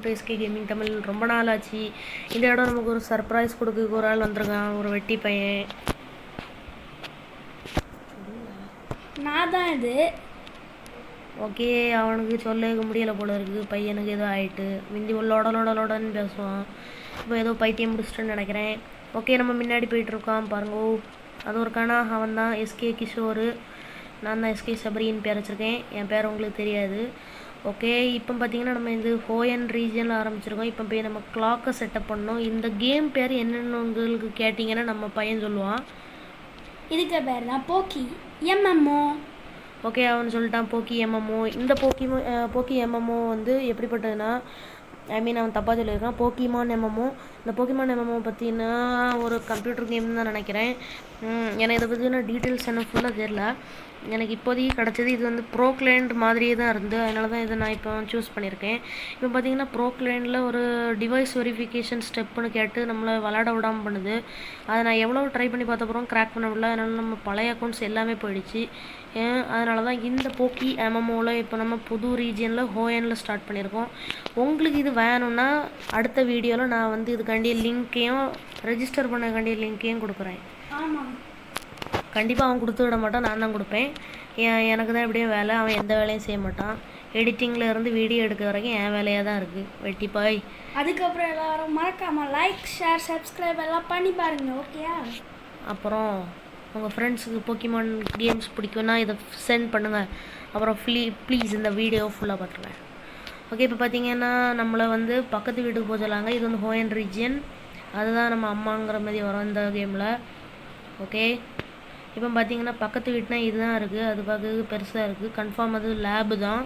To SK gaming Tamil. ரொம்ப நாள் ஆச்சு. இந்த இடம் நமக்கு ஒரு சர்ப்ரைஸ் கொடுக்க ஒரு ஆள் வந்திருக்கான், ஒரு வெட்டி பையன். நான் தான் இது. ஓகே, அவனுக்கு சொல்ல முடியலை போல இருக்குது. பையனுக்கு ஏதோ ஆயிட்டு முந்தி லொடன்னு பேசுவான். இப்போ ஏதோ பைத்தியம் முடிச்சிட்டுன்னு நினைக்கிறேன். ஓகே, நம்ம முன்னாடி போயிட்டுருக்கான் பாருங்க. அது ஒரு காணா, அவன் தான் எஸ்கே கிஷோரு. நான் தான் எஸ்கே சபரின்னு பேர் வச்சுருக்கேன். என் பேர் உங்களுக்கு தெரியாது. ஓகே, இப்போ பார்த்தீங்கன்னா நம்ம இந்த ஹோயன் ரீஜனில் ஆரம்பிச்சிருக்கோம். இப்போ போய் நம்ம கிளாக்கை செட்டப் பண்ணோம். இந்த கேம் பேர் என்னென்னு உங்களுக்கு கேட்டிங்கன்னா நம்ம பையன் சொல்லுவான். இதுக்கு பேர் தான் போக்கி எம்எம்ஓ. ஓகே, அவன் சொல்லிட்டான் போக்கி எம்எம்ஓ. இந்த போக்கி எம்எம்ஓ வந்து எப்படிப்பட்டதுன்னா, அவன் தப்பாக சொல்லியிருக்கான். Pokemon MMO. இந்த போக்கிமான் எம்எம்ஓ பற்றினா ஒரு கம்ப்யூட்டர் கேம் தான் நினைக்கிறேன். எனக்கு இதை பற்றின டீட்டெயில்ஸ் என்ன ஃபுல்லாக தெரில. எனக்கு இப்போதைக்கு கிடச்சது இது வந்து ப்ரோக்ளைண்ட் மாதிரியே தான் இருந்து, அதனால தான் இதை நான் இப்போ சூஸ் பண்ணியிருக்கேன். இப்போ பார்த்தீங்கன்னா ப்ரோக்ளைண்டில் ஒரு டிவைஸ் வெரிஃபிகேஷன் ஸ்டெப்புன்னு கேட்டு நம்மளை விளாட விடாமல் பண்ணுது. அதை நான் எவ்வளோ ட்ரை பண்ணி பார்த்தப்பறம் கிராக் பண்ண விடல. அதனால நம்ம பழைய அக்கௌண்ட்ஸ் எல்லாமே போயிடுச்சு. அதனால தான் இந்த போக்கி எம்எம்ஓவில் இப்போ நம்ம புது ரீஜியனில் ஹோயனில் ஸ்டார்ட் பண்ணியிருக்கோம். உங்களுக்கு இது வேணும்னா அடுத்த வீடியோவில் நான் வந்து இதுக்காண்டிய லிங்க்கையும் ரெஜிஸ்டர் பண்ணக்காண்டிய லிங்க்கையும் கொடுக்குறேன். ஆமாம், கண்டிப்பாக அவன் கொடுத்து விட மாட்டான், நான் தான் கொடுப்பேன். எனக்கு தான் எப்படியும் வேலை, அவன் எந்த வேலையும் செய்ய மாட்டான். எடிட்டிங்கில் இருந்து வீடியோ எடுக்க வரைக்கும் என் வேலையாக தான் இருக்குது. வெட்டிப்பாய். அதுக்கப்புறம் எல்லோரும் மறக்காமல் லைக் ஷேர் சப்ஸ்கிரைப் எல்லாம் பண்ணி பாருங்கள். ஓகேயா? அப்புறம் உங்கள் ஃப்ரெண்ட்ஸுக்கு போக்கிமான் கேம்ஸ் பிடிக்கும்னா இதை சென்ட் பண்ணுங்கள். அப்புறம் ப்ளீஸ் இந்த வீடியோ ஃபுல்லாக பார்த்துருங்க. ஓகே, இப்போ பார்த்தீங்கன்னா நம்மளை வந்து பக்கத்து வீட்டுக்கு போக சொல்லாங்க. இது வந்து ஹோயன் ரீஜியன். அதுதான் நம்ம அம்மாங்கிற மாதிரி வரும் இந்த கேமில். ஓகே, இப்போ பார்த்தீங்கன்னா பக்கத்து வீட்டுனா இதுதான் இருக்குது. அது பார்க்க பெருசாக இருக்குது. கன்ஃபார்ம் அது லேபு தான்.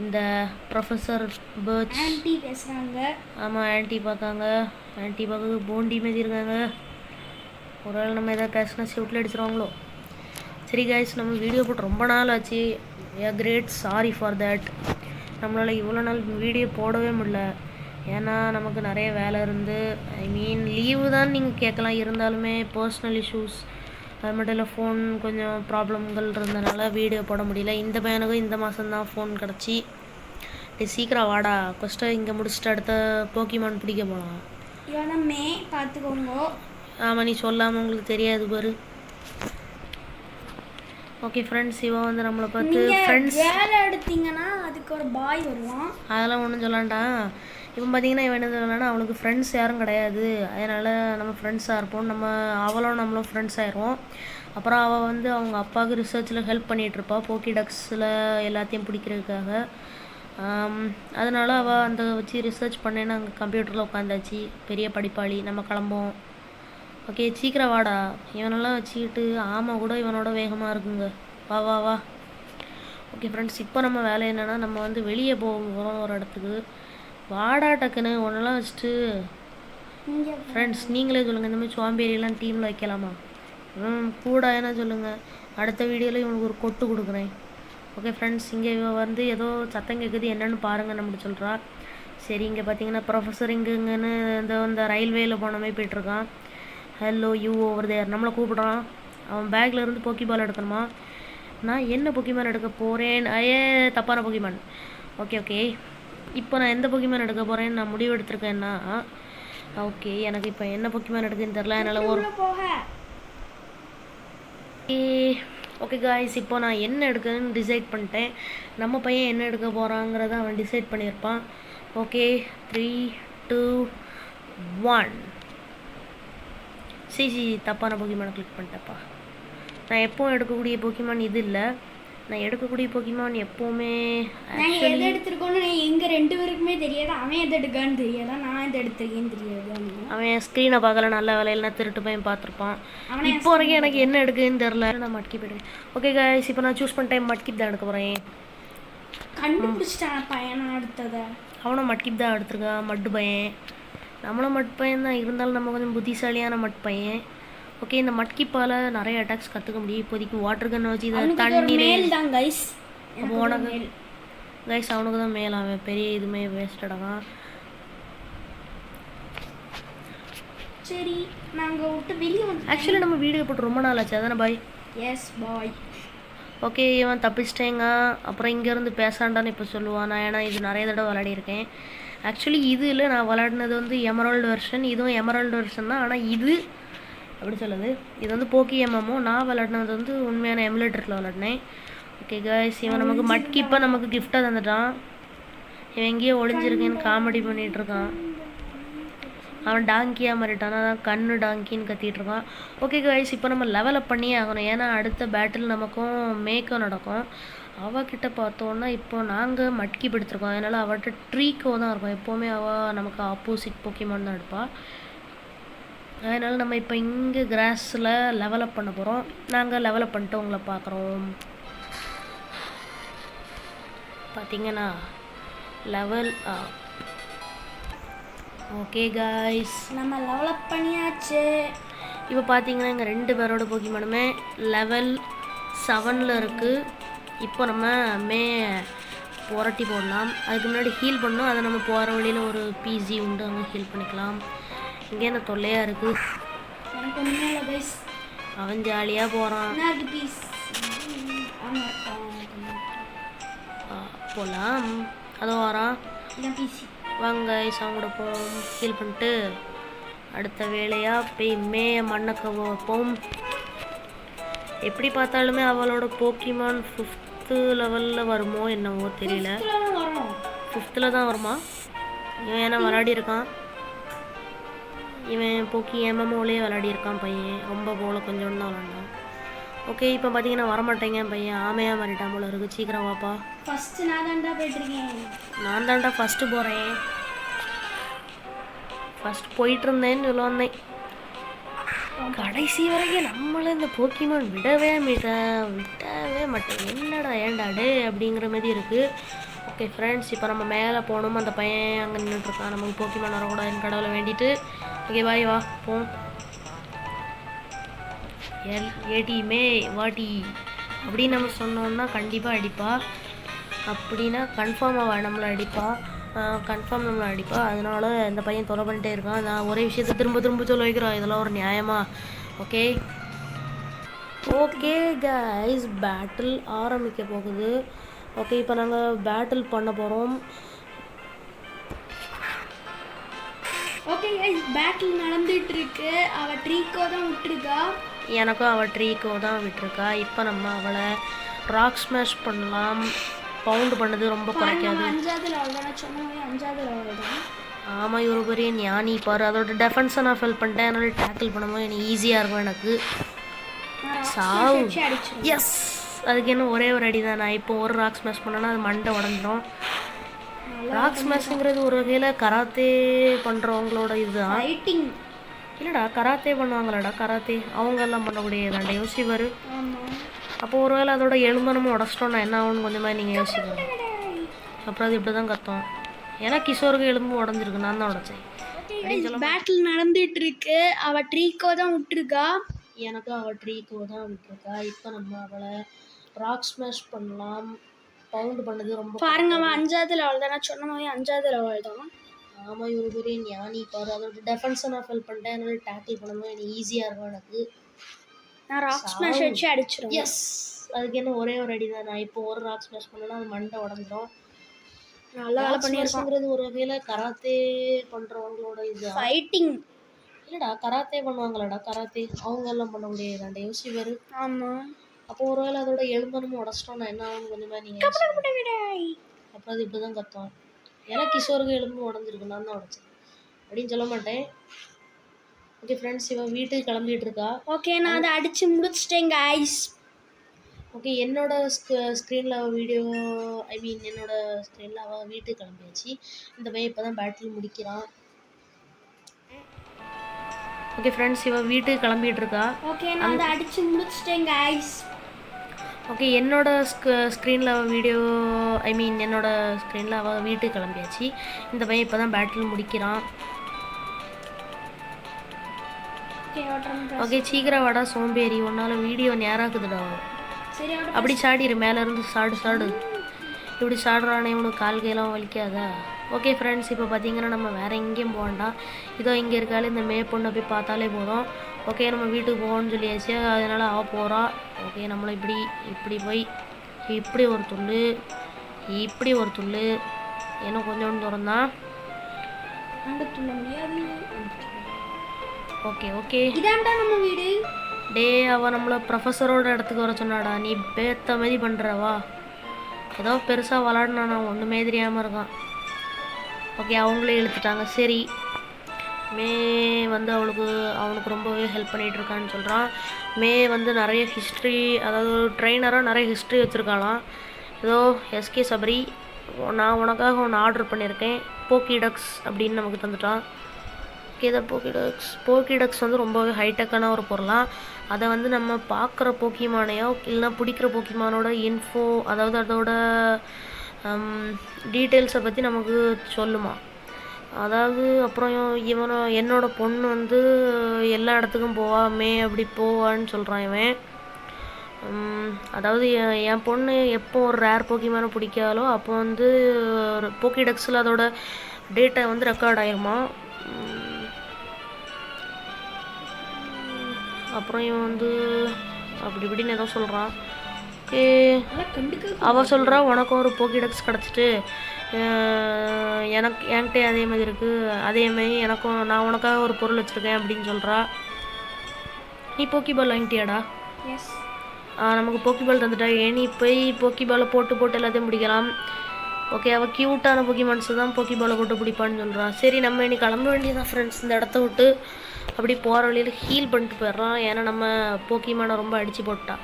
இந்த ப்ரொஃபஸர் பர்ச் ஆன்ட்டி பேசுகிறாங்க. ஆமாம், ஆன்ட்டி பார்க்காங்க. ஆன்ட்டி பார்க்க போண்டி மாதிரி இருக்காங்க. ஒரு வேளை நம்ம எதாவது பேசினா செவுட்டில் அடிச்சிருவாங்களோ. சரி கைஸ், நம்ம வீடியோ போட்டு ரொம்ப நாள் ஆச்சு. Great sorry for that. நம்மளால் இவ்வளோ நாள் வீடியோ போடவே முடியல. ஏன்னா நமக்கு நிறைய வேலை இருந்து, லீவு தான் நீங்கள் கேட்கலாம். இருந்தாலுமே பர்சனல் இஷ்யூஸ், அது மட்டும் இல்லை ஃபோன் கொஞ்சம் ப்ராப்ளம்கள் இருந்தனால வீடியோ போட முடியல. இந்த பையனுக்கும் இந்த மாதம்தான் ஃபோன் கிடச்சி. சீக்கிரம் வாடா, ஃபஸ்ட்டு இங்கே முடிச்சுட்டு அடுத்த போக்கிமான் பிடிக்க போகலாம். இவனமே பார்த்துக்கோங்க. ஆமாம், நீ சொல்லாமல் உங்களுக்கு தெரியாது பாரு. ஓகே ஃப்ரெண்ட்ஸ், இவன் வந்து நம்மளை பார்த்து ஃப்ரெண்ட்ஸ் வேலை எடுத்தீங்கன்னா அதுக்கு ஒரு பாய் வருவான். அதெல்லாம் ஒன்றும் சொல்லான்டா. இப்போ பார்த்தீங்கன்னா இவன் என்ன சொல்லலான்னா, அவனுக்கு ஃப்ரெண்ட்ஸ் யாரும் கிடையாது. அதனால் நம்ம ஃப்ரெண்ட்ஸாக இருப்போம். நம்மளும் ஃப்ரெண்ட்ஸ் ஆயிடுவோம். அப்புறம் அவள் வந்து அவங்க அப்பாவுக்கு ரிசர்ச்சில் ஹெல்ப் பண்ணிகிட்ருப்பா, போக்கிடக்ஸில் எல்லாத்தையும் பிடிக்கிறதுக்காக. அதனால் அவள் அந்த வச்சு ரிசர்ச் பண்ணேன்னு அங்கே கம்ப்யூட்டரில் உட்காந்தாச்சு. பெரிய படிப்பாளி. நம்ம கிளம்போம். ஓகே, சீக்கிரம் வாடா. இவனெல்லாம் வச்சுக்கிட்டு ஆமாம் கூட இவனோட வேகமாக இருக்குங்க. வா வா வா. ஓகே ஃப்ரெண்ட்ஸ், இப்போ நம்ம வேலை என்னென்னா, நம்ம வந்து வெளியே போகிறோம் ஒரு இடத்துக்கு. வாடா டக்குன்னு ஒன்றெல்லாம் வச்சுட்டு. ஃப்ரெண்ட்ஸ் நீங்களே சொல்லுங்கள், இந்த மாதிரி சோம்பேறியெல்லாம் டீமில் வைக்கலாமா? கூட என்ன சொல்லுங்கள். அடுத்த வீடியோவில் இவனுக்கு ஒரு கொட்டு கொடுக்குறேன். ஓகே ஃப்ரெண்ட்ஸ், இங்கே வந்து ஏதோ சத்தம் கேட்குது, என்னென்னு பாருங்கள் நம்மளை சொல்கிறா. சரி, இங்கே பார்த்தீங்கன்னா ப்ரொஃபஸர் இங்கன்னு இந்த ரயில்வேயில் போன மாதிரி போய்ட்டுருக்கான். ஹலோ யூ ஓவர் தேர் நம்மளை கூப்பிட்றான். அவன் பேக்கில் இருந்து போக்கிபால் எடுக்கணுமா? நான் என்ன போக்கிமான் எடுக்க போகிறேன்? தப்பான போக்கிமான். ஓகே, இப்போ நான் எந்த போக்கிமான் எடுக்க போகிறேன்னு நான் முடிவு எடுத்திருக்கேன்னா, ஓகே எனக்கு இப்போ என்ன போக்கிமான் எடுக்குன்னு தெரில. என்னால் ஒரு ஓகே காய்ஸ், இப்போ நான் என்ன எடுக்கிறதுன்னு டிசைட் பண்ணிட்டேன். நம்ம பையன் என்ன எடுக்க போகிறாங்கிறத அவன் டிசைட் பண்ணியிருப்பான். ஓகே, 3, 2, 1. சரி, தப்பான போக்கிமானை கிளிக் பண்ணிட்டப்பா. நான் எப்போவும் எடுக்கக்கூடிய போக்கிமான் இது இல்லை. நான் எடுக்கக்கூடிய போக்கிமான் எப்போவுமே எது எடுத்துருக்கோன்னு எங்கள் 2 பேருக்குமே தெரியாது. அவன் எது எடுக்கான்னு தெரியாதா, நான் எது எடுத்துருக்கேன்னு தெரியாது. அவன் ஸ்க்ரீனை பார்க்கல, நல்ல வேலையில்னா திருட்டு பையன் பார்த்துருப்பான். இப்போ வரைக்கும் எனக்கு என்ன எடுக்குன்னு தெரில. நான் மட்கி போய்டுவேன். ஓகே கைஸ், இப்போ நான் சூஸ் பண்ணிட்டேன். மட்கிப் தான் எடுக்க போகிறேன். கண்டுபிடிச்சிட்டான் பையனை அடுத்ததை. அவனும் மட்கிப் தான் எடுத்துருக்கான். மட்டு பையன். நம்மளும் மட் பையன் தான், இருந்தாலும் நம்ம கொஞ்சம் புத்திசாலியான மட் பையன். ஓகே, இந்த மட்கிப்பால் நிறைய அட்டாக்ஸ் கற்றுக்க முடியும். இப்போதைக்கு வாட்டர் கன் வச்சு இதை தண்ணி தான் கைஸ். அப்போ உனக்கு கைஸ் அவனுக்கு தான் மேலே. அவன் பெரிய இதுவுமே வேஸ்டடாகான். சரி, நாங்கள் விட்டு வெளியே வந்து ஆக்சுவலி நம்ம வீடியோ போட்டு ரொம்ப நாள் ஆச்சு, அதானே பாய்? Yes bye. ஓகே, இவன் தப்பிச்சிட்டேங்க. அப்புறம் இங்கேருந்து பேசாண்டான்னு இப்போ சொல்லுவான். நான் ஏன்னா இது நிறைய தடவை விளையாடிருக்கேன். ஆக்சுவலி இதில் நான் விளாடினது வந்து எமரால்டு வெர்ஷன், இதுவும் எமரால்டு வெர்ஷன் தான். ஆனால் இது எப்படி சொல்லுது, இது வந்து போக்கி எம்எம்ஓ. நான் விளாடினது வந்து உண்மையான எமுலேட்டரில் விளாடினேன். ஓகே கைஸ், இவன் நமக்கு மட்கிப்போ நமக்கு கிஃப்டாக தந்துட்டான். இவன் எங்கேயோ ஒளிஞ்சிருக்கேன்னு காமெடி பண்ணிகிட்டு இருக்கான். அவன் டாங்கியாக மாறிட்டான், அதான் கண்ணு டாங்கின்னு கத்திட்டு இருக்கான். ஓகே கைஸ், இப்போ நம்ம லெவலப் பண்ணியே ஆகணும். ஏன்னா அடுத்த பேட்டில் நமக்கும் மேக்கோ நடக்கும். அவகிட்ட பார்த்தோன்னா இப்போ நாங்கள் மட்கி படுத்திருக்கோம். அதனால் அவட்ட ட்ரீக்கோ தான் இருக்கும். எப்போவுமே அவள் நமக்கு ஆப்போசிட் போக்கிமான் தான் எடுப்பாள். அதனால் நம்ம இப்போ இங்கே கிராஸில் லெவலப் பண்ண போகிறோம். நாங்கள் லெவலப் பண்ணிட்டு உங்களை பார்க்குறோம். பார்த்தீங்கன்னா லெவல் ஓகே காய்ஸ், நம்ம லெவலப் பண்ணியாச்சு. இப்போ பார்த்தீங்கன்னா எங்கள் 2 பேரோட போக்கிமானுமே லெவல் 7ல் இருக்குது. இப்போ நம்ம புரட்டி போடலாம். அதுக்கு முன்னாடி ஹீல் பண்ணோம். அதை நம்ம போகிற வழியில் ஒரு பிஜி உண்டு, அங்கே ஹீல் பண்ணிக்கலாம். இங்கே என்ன தொல்லையாக இருக்குது. எனக்கு ஒன்றுமே இல்லை கைஸ். அவன் ஜாலியாக போகிறான். போகலாம். அதோ வரான். வாங்க கைஸ், அவங்க கூட போவோம். ஹீல் பண்ணிட்டு அடுத்த வேலையாக போய் மண்ணக்க வைப்போம். எப்படி பார்த்தாலுமே அவளோட போக்கிமான் 5th லெவலில் வருமோ என்னவோ தெரியல. 5th தான் வருமா? இவன் ஏன்னா விளையாடி இருக்கான். இவன் போக்கி எம்எம்ஓலேயே விளையாடி இருக்கான் பையன். ரொம்ப போல கொஞ்சம் தான் விளாண்டான். ஓகே, இப்போ பார்த்தீங்கன்னா வரமாட்டேங்க பையன். ஆமையாக மாறிட்டான் போல இருக்குது. சீக்கிரம் வாப்பா. ஃபஸ்ட்டு நான் தாண்டா போயிட்டுருக்கேன். நான் தாண்டா ஃபஸ்ட்டு போகிறேன். ஃபஸ்ட் போயிட்டு இருந்தேன்னு சொல்ல வந்தேன். கடைசி வரைக்கும் நம்மள இந்த போக்கிமான் விடவே மாட்டேன். என்னடா ஏண்டாடு அப்படிங்கிற மாதிரி இருக்குது. ஓகே ஃப்ரெண்ட்ஸ், இப்போ நம்ம மேலே போகணும். அந்த பையன் அங்கே நின்றுட்டுருக்கான். நமக்கு போக்கிமான் வரக்கூடாதுன்னு கடவுளை வேண்டிட்டு. ஓகே பாய், வா போம். ஏடிமே வாட்டி அப்படின்னு நம்ம சொன்னோம்னா கண்டிப்பாக அடிப்பா. அப்படின்னா கன்ஃபார்மாக நம்மளை அடிப்பா. கன்ஃபார்ம் நம்மளை அடிப்பா. அதனால இந்த பையன் தொலை பண்ணிட்டே இருக்கான். நான் ஒரே விஷயத்தை திரும்ப திரும்ப சொல்ல வைக்கிறோம். இதெல்லாம் ஒரு நியாயமா? ஓகே கைஸ், பேட்டில் ஆரம்பிக்க போகுது. ஓகே, இப்போ நாங்கள் பேட்டில் பண்ண போகிறோம். ஓகே கைஸ், பேட்டில் நடந்துட்டு இருக்கு. அவள் ட்ரீக்கோ தான் விட்டுருக்கா. எனக்கும் அவள் ட்ரீக்கோ தான் விட்டுருக்கா. இப்போ நம்ம அவளை ராக் ஸ்மாஷ் பண்ணலாம். பவுண்டு பண்ணது ரொம்ப குறைக்காது. 5வது லெவல் தான் சொன்னேன். 5வது லெவல் தான். ஆமாம், இவரு பெரிய ஞானி பாரு. அதோட டெஃபென்ஸை நான் ஃபெல் பண்ணிட்டேன். அதனால டேக்கிள் பண்ணும்போது எனக்கு ஈஸியாக இருக்கும். எனக்கு சாவு. எஸ், அதுக்கு என்ன ஒரே ஒரு அடி தான். நான் இப்போ ஒரு ராக் ஸ்மாஷ் பண்ணேன்னா அது மண்டை உடஞ்சிடும். ராக் ஸ்மாஷ்ங்கிறது ஒரு வகையில் கராத்தே பண்ணுறவங்களோட இதுதான். இல்லைடா, கராத்தே பண்ணுவாங்களாடா. கராத்தே அவங்கெல்லாம் பண்ணக்கூடிய தாண்டா. யோசிப்பார். அப்போ ஒரு வேளை அதோட எலும்பை நம்ம உடச்சிட்டோம்னா என்ன ஆகும்னு கொஞ்சமாக நீங்கள் யோசிக்கணும். அப்புறம் அது இப்படி தான் கத்தோம். ஏன்னா கிஷோருக்கு எலும்பு உடஞ்சிருக்கு, நான் தான் உடச்சேன். பேட்டில் நடந்துட்டு இருக்கு. அவள் ட்ரீக்கோ தான் விட்டுருக்கா. எனக்கும் அவள் ட்ரீக்கோ தான் விட்டுருக்கா. இப்போ நம்ம அவளை ராக் ஸ்மாஷ் பண்ணலாம். பவுண்டு பண்ணது ரொம்ப பாருங்க, அவன் 5வது லெவல் தான். நான் சொன்ன மாதிரி 5வது லெவல் தான். ஆமாம், இவரு பெரிய ஞானி பாரு. அதோட டெஃபென்ஸை நான் ஃபெல் பண்ணிட்டேன். அதனால டேக்கிள் பண்ணும்போது எனக்கு ஈஸியாக இருக்கும். எனக்கு நான் ராக் ஸ்மாஷ் வச்சு அடிச்சிருவேன். எஸ், அதுக்கு என்ன ஒரே ஒரு அடி தான். நான் இப்போ ஒரு ராக் ஸ்மாஷ் பண்ணேன்னா அது மண்டை உடஞ்சிடும். நல்லா பண்ணியிருக்காங்கிறது ஒரு வகையில் கராத்தே பண்ணுறவங்களோட இது ஃபைட்டிங். இல்லைடா, கராத்தே பண்ணுவாங்களாடா. கராத்தே அவங்க எல்லாம் பண்ண முடியாதாண்டா. யோசி பேர். ஆமாம். அப்போ ஒரு வேளை அதோட எலும்பை நம்ம உடச்சிட்டோம்னா என்ன ஆகும்னு கொஞ்சமாக நீங்கள் அப்புறம் அது இப்படி தான் கத்தோம். ஏன்னா கிஷோருக்கு எலும்பு உடஞ்சிருக்கு, நான் தான் உடச்சேன் அப்படின்னு சொல்ல மாட்டேன். ஓகே ஃப்ரெண்ட்ஸ், இவன் வீட்டுக்கு கிளம்பிட்டு இருக்கா. ஓகே, நான் அதை அடித்து முடிச்சிட்டேன் கைஸ். ஓகே, என்னோட ஸ்க்ரீனில் அவள் வீடியோ என்னோட ஸ்க்ரீனில் அவள் வீட்டுக்கு கிளம்பியாச்சு. இந்த பையன் இப்போ தான் பேட்டில் முடிக்கிறான். ஓகே ஃப்ரெண்ட்ஸ், இவன் வீட்டுக்கு கிளம்பிட்டு இருக்கா. ஓகே, நான் அதை அடித்து முடிச்சிட்டேன் கைஸ். ஓகே, என்னோட ஸ்க்ரீனில் அவள் வீடியோ என்னோட ஸ்க்ரீனில் அவள் வீட்டுக்கு கிளம்பியாச்சு. இந்த பையன் இப்போ தான் பேட்டில் முடிக்கிறான். ஓகே, சீக்கிரம் வாடா சோம்பேறி, உன்னால் வீடியோ நேராக்குதுடா. அப்படி சாடிரு, மேலேருந்து சாடு. இப்படி சாடுறானே, இவனுக்கு கால் கையெல்லாம் வலிக்காதா? ஓகே ஃப்ரெண்ட்ஸ், இப்போ பார்த்தீங்கன்னா நம்ம வேறு எங்கேயும் போகண்டா. இதோ இங்கே இருக்காலே இந்த பொண்ணை போய் பார்த்தாலே போதும். ஓகே, நம்ம வீட்டுக்கு போகணும்னு சொல்லியாச்சு. அதனால் அவள் போகிறா. ஓகே, நம்மளை இப்படி போய் இப்படி ஒரு துள்ளு இன்னும் கொஞ்சோண்டு தூரம் தான். அங்க துள்ள முடியாது. Okay okay. இதான்டா நம்ம வீடு. டே அவன் நம்மளை ப்ரொஃபஸரோட இடத்துக்கு வர சொன்னாடா, நீ பேத்த மாதிரி பண்ணுறவா? ஏதோ பெருசாக விளாட்னா ஒன்றுமே தெரியாமல் இருக்கான். ஓகே அவங்களே இழுத்துட்டாங்க. சரி மே வந்து அவனுக்கு ரொம்பவே ஹெல்ப் பண்ணிகிட்டு இருக்கான்னு சொல்கிறான். மே வந்து நிறைய ஹிஸ்ட்ரி, அதாவது ட்ரெயினராக நிறைய ஹிஸ்ட்ரி வச்சுருக்காளாம். ஏதோ எஸ்கே சபரி, நான் உனக்காக ஒன்று ஆர்டர் பண்ணியிருக்கேன், போக்கிடக்ஸ் அப்படின்னு நமக்கு தந்துட்டான். ஓகே இதை போக்கிடக்ஸ் வந்து ரொம்பவே ஹைடெக்கான ஒரு பொருளாக. அதை வந்து நம்ம பார்க்குற போக்கிமானையோ இல்லைனா பிடிக்கிற போக்கிமானோட இன்ஃபோ, அதாவது அதோட டீட்டெயில்ஸை பற்றி நமக்கு சொல்லுமா. அதாவது அப்புறம் என்னோட பொண்ணு வந்து எல்லா இடத்துக்கும் போவா, மே அப்படி போவான்னு சொல்கிறான் இவன். அதாவது என் பொண்ணு எப்போ ஒரு ரேர் போக்கிமானை பிடிக்காலோ அப்போ வந்து போக்கிடெக்ஸில் அதோட டேட்டா வந்து ரெக்கார்ட் ஆயிருமா. அப்புறம் இவன் வந்து அப்படி இப்படின்னு ஏதோ சொல்கிறான். அவள் சொல்கிறா உனக்கு ஒரு போக்கிடெக்ஸ் கிடச்சிட்டு என்கிட்ட அதே மாதிரி இருக்குது, அதேமாதிரி எனக்கும் நான் உனக்காக ஒரு பொருள் வச்சுருக்கேன் அப்படின்னு சொல்கிறா. நீ போக்கிபால் வாங்கிட்டியாடா? எஸ். நமக்கு போக்கிபால் தந்துட்டா. நீ போய் போக்கிபாலை போட்டு எல்லாத்தையும் பிடிக்கலாம். ஓகே அவள் க்யூட்டான போக்கிமான்ஸு தான் போக்கிபாலை போட்டு பிடிப்பான்னு சொல்கிறா. சரி நம்ம இனி கிளம்ப வேண்டியதான் ஃப்ரெண்ட்ஸ். இந்த இடத்த விட்டு அப்படி போகிற வழியில் ஹீல் பண்ணிட்டு போயிடுறான், ஏன்னா நம்ம போக்கிமானை ரொம்ப அடித்து போட்டா.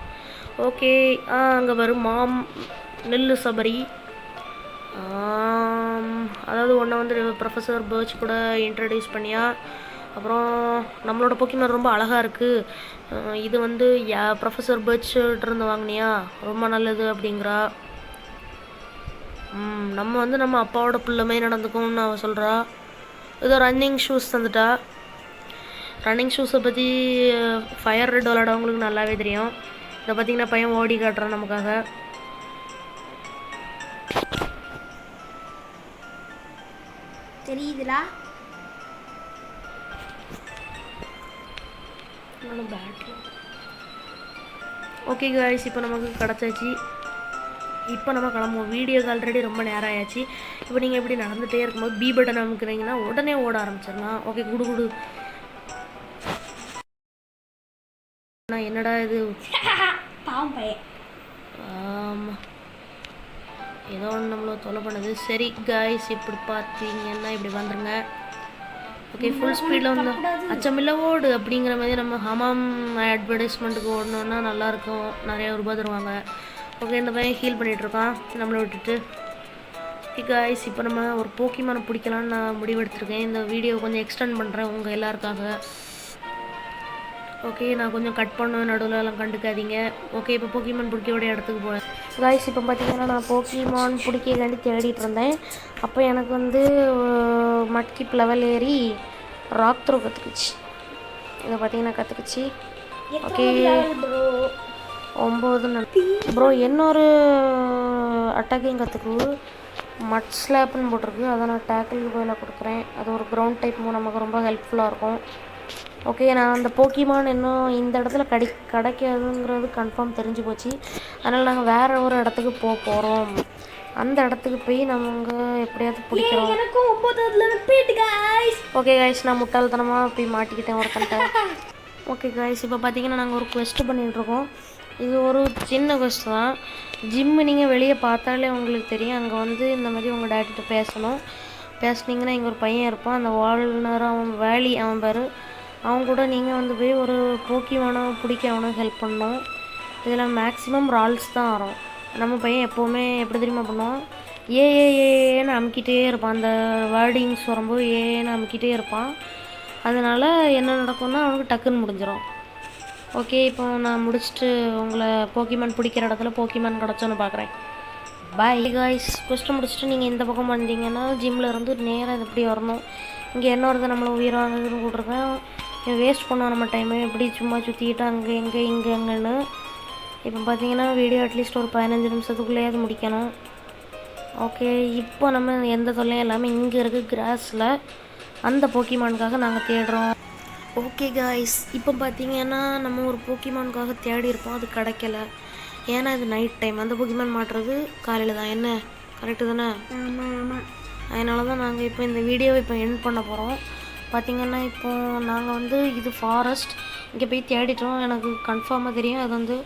ஓகே அங்கே வரும் மாம் நெல்லு சபரி. அதாவது ஒன்றை வந்து ப்ரொஃபஸர் பர்ச் கூட இன்ட்ரடியூஸ் பண்ணியா. அப்புறம் நம்மளோட போக்கிமான் ரொம்ப அழகாக இருக்குது, இது வந்து ப்ரொஃபஸர் பர்ச்சிட்ட இருந்து வாங்கினியா, ரொம்ப நல்லது அப்படிங்கிறா. நம்ம வந்து நம்ம அப்பாவோட பிள்ளைமே நடந்துக்கும்னு அவள் சொல்கிறா. ஏதோ ரன்னிங் ஷூஸ் தந்துட்டா. ரன்னிங் ஷூஸை பற்றி ஃபயர் ரெட் விளாடவங்களுக்கு நல்லாவே தெரியும். இதை பார்த்திங்கன்னா பையன் ஓடி காட்டுறான் நமக்காக. தெரியுதுடா பேட்ரி. ஓகே காய்ஸ் இப்போ நமக்கு கிடச்சாச்சு. இப்போ நம்ம கிளம்புவோம். வீடியோக்கு ஆல்ரெடி ரொம்ப நேரம் ஆயாச்சு. இப்போ நீங்கள் எப்படி நடந்துகிட்டே இருக்கும்போது பி பட்டன் அமுக்குறீங்கன்னா உடனே ஓட ஆரம்பிச்சிடலாம். ஓகே குடு என்னடா இது பாவம் பையன். ஆமாம் ஏதோ ஒன்று நம்மள தொலை பண்ணுது. சரி காய்ஸ் இப்படி பார்த்தீங்கன்னா இப்படி வந்துருங்க. ஓகே ஃபுல் ஸ்பீடில் வந்து அச்சமில்ல ஓடு அப்படிங்கிற மாதிரி நம்ம ஹமாம் அட்வர்டைஸ்மெண்ட்டுக்கு ஓடணுன்னா நல்லாயிருக்கும், நிறையா ரூபா தருவாங்க. ஓகே இந்த பையன் ஹீல் பண்ணிகிட்ருக்கான் நம்மளை விட்டுட்டு. ஓகே காய்ஸ் இப்போ நம்ம ஒரு போக்கிமானை பிடிக்கலான்னு நான் முடிவெடுத்திருக்கேன். இந்த வீடியோ கொஞ்சம் எக்ஸ்டெண்ட் பண்ணுறேன் உங்கள் எல்லாருக்காக. ஓகே நான் கொஞ்சம் கட் பண்ணுவேன், நடுவில் எல்லாம் கண்டுக்காதீங்க. ஓகே இப்போ போக்கிமான் பிடிக்கக்கூடிய இடத்துக்கு போகிறேன் காய்ஸ். இப்போ பார்த்தீங்கன்னா நான் போக்கிமான் பிடிக்காண்டி தேடிட்டு இருந்தேன். அப்போ எனக்கு வந்து மட்கிப் லெவல் ஏறி ராக் த்ரோ கற்றுக்குச்சு. இதை பார்த்தீங்கன்னா கற்றுக்குச்சு. ஓகே 9 ப்ரோ இன்னொரு அட்டாக்கையும் கற்றுக்கு மட் ஸ்லாப்னு போட்டிருக்கு, அதை நான் டேக்கிளுக்கு பதிலாக கொடுக்குறேன். அது ஒரு கிரவுண்ட் டைப் நமக்கு ரொம்ப ஹெல்ப்ஃபுல்லாக இருக்கும். ஓகே நான் அந்த போக்கிமான் இன்னும் இந்த இடத்துல கிடைக்காதுங்கிறது கன்ஃபார்ம் தெரிஞ்சு போச்சு. அதனால் நாங்கள் வேறு ஒரு இடத்துக்கு போகிறோம். அந்த இடத்துக்கு போய் நம்ம எப்படியாவது பிடிக்கிறோம். ஓகே காய்ஸ் நான் முட்டாள்தனமாக போய் மாட்டிக்கிட்டேன் ஒருத்தன்ட்ட. ஓகே காய்ஸ் இப்போ பார்த்தீங்கன்னா நாங்கள் ஒரு குவெஸ்ட்டு பண்ணிகிட்ருக்கோம். இது ஒரு சின்ன குவெஸ்ட் தான். ஜிம்மு நீங்கள் வெளியே பார்த்தாலே உங்களுக்கு தெரியும். அங்கே வந்து இந்த மாதிரி உங்கள் டேடிட்ட பேசுனீங்கன்னா இங்கே ஒரு பையன் இருப்பான், அந்த வால்னர் அவன் அவன் பேர். அவங்க கூட நீங்கள் வந்து போய் ஒரு போக்கிமானை பிடிக்க அவனுக்கு ஹெல்ப் பண்ணணும். இதில் மேக்ஸிமம் ரால்ஸ் தான் வரும். நம்ம பையன் எப்போவுமே எப்படி தெரியுமா பண்ணுவான், ஏன்னு அமுக்கிட்டே இருப்பான். அந்த வேர்டிங்ஸ் வரும்போது ஏன்னு அமுக்கிட்டே இருப்பான். அதனால் என்ன நடக்கும்னா அவனுக்கு டக்குன்னு முடிஞ்சிடும். ஓகே இப்போ நான் முடிச்சுட்டு உங்களை போக்கிமான் பிடிக்கிற இடத்துல போக்கிமான் கிடச்சோன்னு பார்க்குறேன். Bye guys. கொஸ்ட்டு முடிச்சுட்டு நீங்கள் இந்த பக்கம் வந்தீங்கன்னா ஜிம்மில் இருந்து நேராக எப்படி வரணும். இங்கே என்ன வருது நம்மளை உயிர் வாங்குதுன்னு கூட்டிருக்கேன். வேஸ்ட் பண்ணுவோம் நம்ம டைமு எப்படி சும்மா சுற்றிக்கிட்டு அங்கே எங்கேன்னு. இப்போ பார்த்தீங்கன்னா வீடியோ அட்லீஸ்ட் ஒரு 15 நிமிஷத்துக்குள்ளேயே அது முடிக்கணும். ஓகே இப்போ நம்ம எந்த தொல்லையும் இல்லாமல் இங்கே இருக்குது கிராஸில் அந்த போக்கிமானுக்காக நாங்கள் தேடுறோம். ஓகே காய்ஸ் இப்போ பார்த்தீங்கன்னா நம்ம ஒரு போக்கிமானுக்காக தேடி இருப்போம், அது கிடைக்கல. ஏன்னா இது நைட் டைம், அந்த போக்கிமான் மாட்டுறது காலையில் தான். என்ன கரெக்டு தானே? அதனால தான் நாங்கள் இப்போ இந்த வீடியோவை இப்போ எண்ட் பண்ண போகிறோம். பார்த்திங்கன்னா இப்போது நாங்கள் வந்து இது ஃபாரஸ்ட் இங்கே போய் தேடிட்டோம். எனக்கு கன்ஃபார்மாக தெரியும் அது வந்து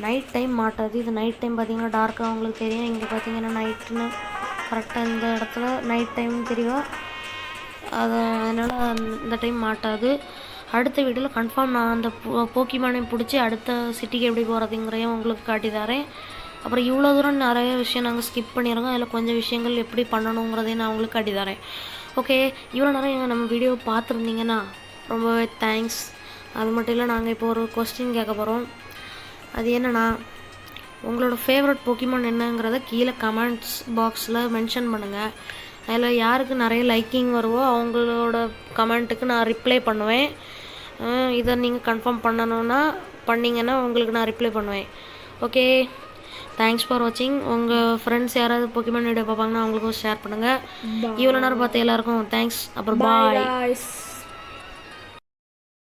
நைட் டைம் மாட்டாது. இது நைட் டைம் பார்த்திங்கன்னா டார்க்காக அவங்களுக்கு தெரியும். இங்கே பார்த்திங்கன்னா நைட்டுன்னு கரெக்டாக இந்த இடத்துல நைட் டைம் தெரியும். அதனால் இந்த டைம் மாட்டாது. அடுத்த வீடியோவில் கன்ஃபார்ம் நான் அந்த போக்கிமானை பிடிச்சி அடுத்த சிட்டிக்கு எப்படி போகிறதுங்கிறதையும் உங்களுக்கு காட்டி தரேன். அப்புறம் இவ்வளோ தூரம் நிறைய விஷயம் நாங்கள் ஸ்கிப் பண்ணிடுறோம். அதில் கொஞ்சம் விஷயங்கள் எப்படி பண்ணணுங்கிறதையும் நான் உங்களுக்கு காட்டி தரேன். ஓகே, இவ்வளோ நேரம் நம்ம வீடியோவை பார்த்துருந்தீங்கன்னா ரொம்பவே தேங்க்ஸ். அது மட்டும் இல்லை, நாங்கள் இப்போ ஒரு கொஸ்டின் கேட்க போகிறோம். அது என்னென்னா, உங்களோட ஃபேவரட் போக்கிமான் என்னங்கிறத கீழே கமெண்ட்ஸ் பாக்ஸில் மென்ஷன் பண்ணுங்கள். அதில் யாருக்கு நிறைய லைக்கிங் வருவோ அவங்களோட கமெண்ட்டுக்கு நான் ரிப்ளை பண்ணுவேன். இதை நீங்கள் கன்ஃபார்ம் பண்ணிங்கன்னா உங்களுக்கு நான் ரிப்ளை பண்ணுவேன். ஓகே, தேங்க்ஸ் ஃபார் வாட்சிங். உங்கள் ஃப்ரெண்ட்ஸ் யாராவது போக்கிமான் வீடியோ பார்ப்பாங்கன்னா அவங்களுக்கும் ஷேர் பண்ணுங்கள். இவ்வளோ நேரம் பார்த்து எல்லாருக்கும் தேங்க்ஸ். அப்புறம் பாய்.